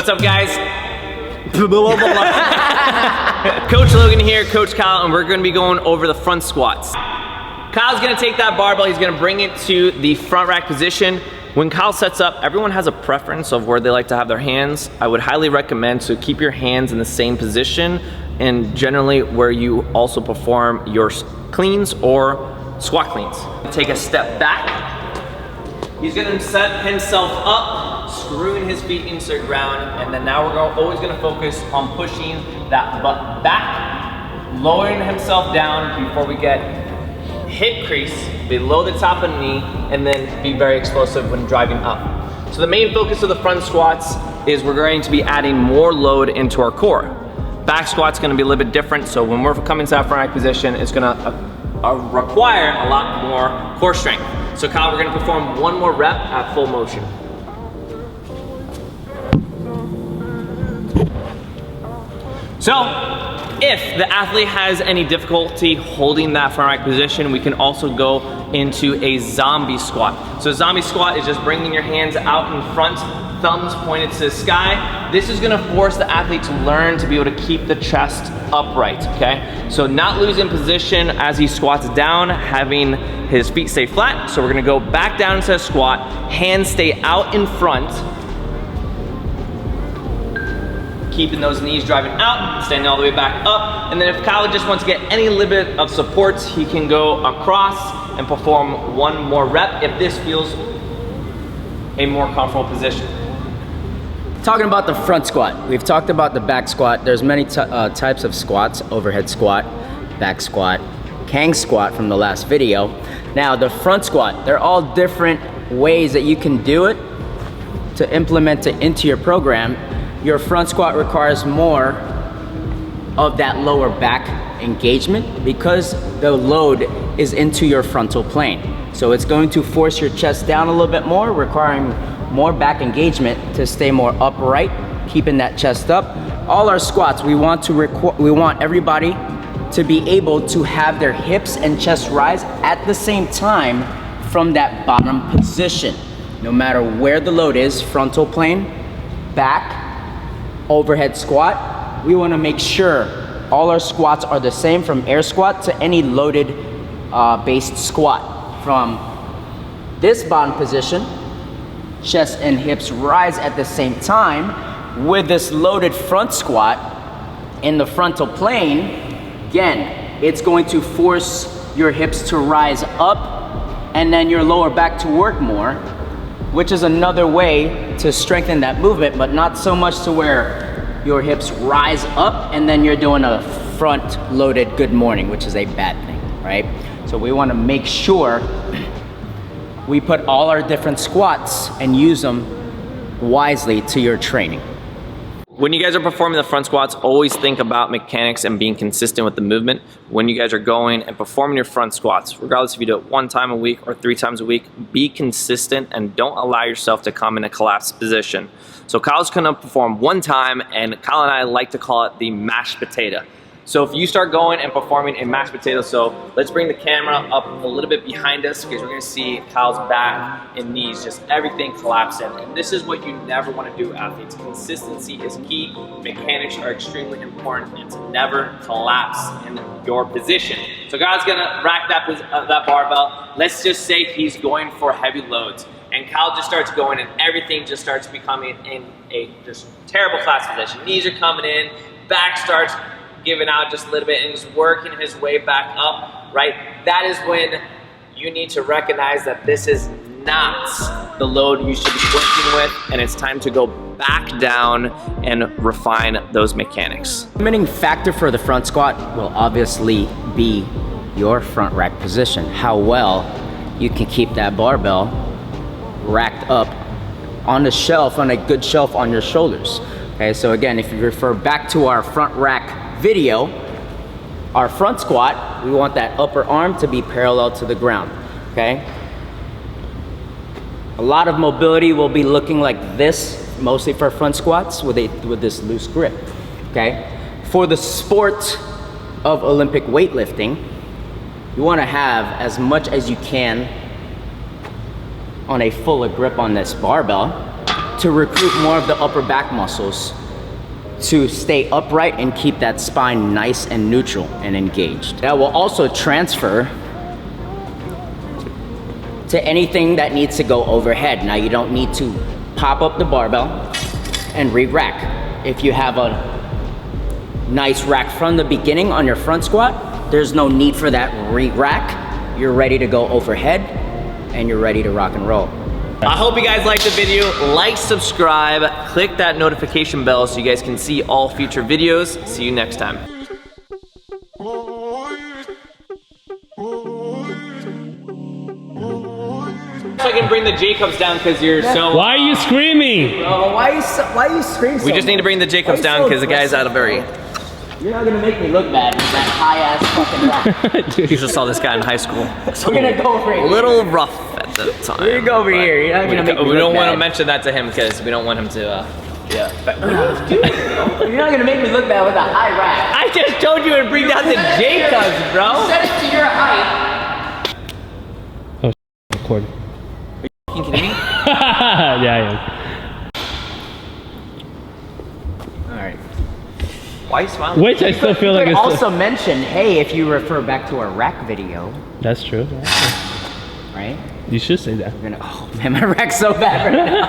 What's up, guys? Coach Logan here, Coach Kyle, and we're gonna be going over the front squats. Kyle's gonna take that barbell, he's gonna bring it to the front rack position. When Kyle sets up, everyone has a preference of where they like to have their hands. I would highly recommend to keep your hands in the same position and generally where you also perform your cleans or squat cleans. Take a step back. He's gonna set himself up, screwing his feet into the ground, and then now we're always gonna focus on pushing that butt back, lowering himself down before we get hip crease below the top of the knee, and then be very explosive when driving up. So the main focus of the front squats is we're going to be adding more load into our core. Back squat's gonna be a little bit different, so when we're coming to that front rack position, it's gonna require a lot more core strength. So Kyle, we're gonna perform one more rep at full motion. So, if the athlete has any difficulty holding that front rack position, we can also go into a zombie squat. So a zombie squat is just bringing your hands out in front, thumbs pointed to the sky. This is gonna force the athlete to learn to be able to keep the chest upright, okay? So not losing position as he squats down, having his feet stay flat. So we're gonna go back down into a squat, hands stay out in front, keeping those knees driving out, standing all the way back up. And then if Kyle just wants to get any little bit of support, he can go across and perform one more rep if this feels a more comfortable position. Talking about the front squat, we've talked about the back squat. There's many types of squats: overhead squat, back squat, Kang squat from the last video. Now the front squat, they're all different ways that you can do it to implement it into your program. Your front squat requires more of that lower back engagement because the load is into your frontal plane. So it's going to force your chest down a little bit more, requiring more back engagement to stay more upright, keeping that chest up. All our squats, we want everybody to be able to have their hips and chest rise at the same time from that bottom position. No matter where the load is, frontal plane, back, overhead squat, we want to make sure all our squats are the same from air squat to any loaded based squat. From this bottom position, chest and hips rise at the same time. With this loaded front squat in the frontal plane, again, it's going to force your hips to rise up and then your lower back to work more, which is another way to strengthen that movement, but not so much to where your hips rise up and then you're doing a front loaded good morning, which is a bad thing, right? So we wanna make sure we put all our different squats and use them wisely to your training. When you guys are performing the front squats, always think about mechanics and being consistent with the movement. When you guys are going and performing your front squats, regardless if you do it 1 time a week or 3 times a week, be consistent and don't allow yourself to come in a collapsed position. So Kyle's gonna perform 1 time, and Kyle and I like to call it the mashed potato. So if you start going and performing a mashed potato, so let's bring the camera up a little bit behind us because we're gonna see Kyle's back and knees, just everything collapsing. And this is what you never wanna do, athletes. Consistency is key. Mechanics are extremely important, and to never collapse in your position. So Kyle's gonna rack that barbell. Let's just say he's going for heavy loads. And Kyle just starts going and everything just starts becoming in a just terrible collapse position. Knees are coming in, back starts giving out just a little bit, and he's working his way back up, right? That is when you need to recognize that this is not the load you should be working with, and it's time to go back down and refine those mechanics. The limiting factor for the front squat will obviously be your front rack position, how well you can keep that barbell racked up on the shelf, on a good shelf on your shoulders. Okay, so again, if you refer back to our front rack video, our front squat, we want that upper arm to be parallel to the ground, okay? A lot of mobility will be looking like this, mostly for front squats with this loose grip, okay? For the sport of Olympic weightlifting, you wanna have as much as you can on a fuller grip on this barbell to recruit more of the upper back muscles to stay upright and keep that spine nice and neutral and engaged. That will also transfer to anything that needs to go overhead. Now you don't need to pop up the barbell and re-rack. If you have a nice rack from the beginning on your front squat, there's no need for that re-rack. You're ready to go overhead and you're ready to rock and roll. I hope you guys liked the video. Like, subscribe, click that notification bell so you guys can see all future videos. See you next time. I can bring the Jacobs down because you're so... Why are you screaming? Why are you screaming so We just need to bring the Jacobs down because the guy's out of very... You're not gonna make me look bad with that high-ass fucking rack. You just saw this guy in high school. We're gonna go over here. A little rough at the time. We're gonna go over here. You're not gonna make me We look don't want to bad. mention that to him because we don't want him to... yeah. You're not gonna make me look bad with a high rack. I just told you to bring down the Jacobs, bro. Set it to your height. Recording. Are you kidding me? Yeah, Alright. Why are you smiling? Which I still feel like You it's could also mention, hey, if you refer back to our rack video, That's true. right? You should say that. We're gonna, oh man, my rack's so bad right now.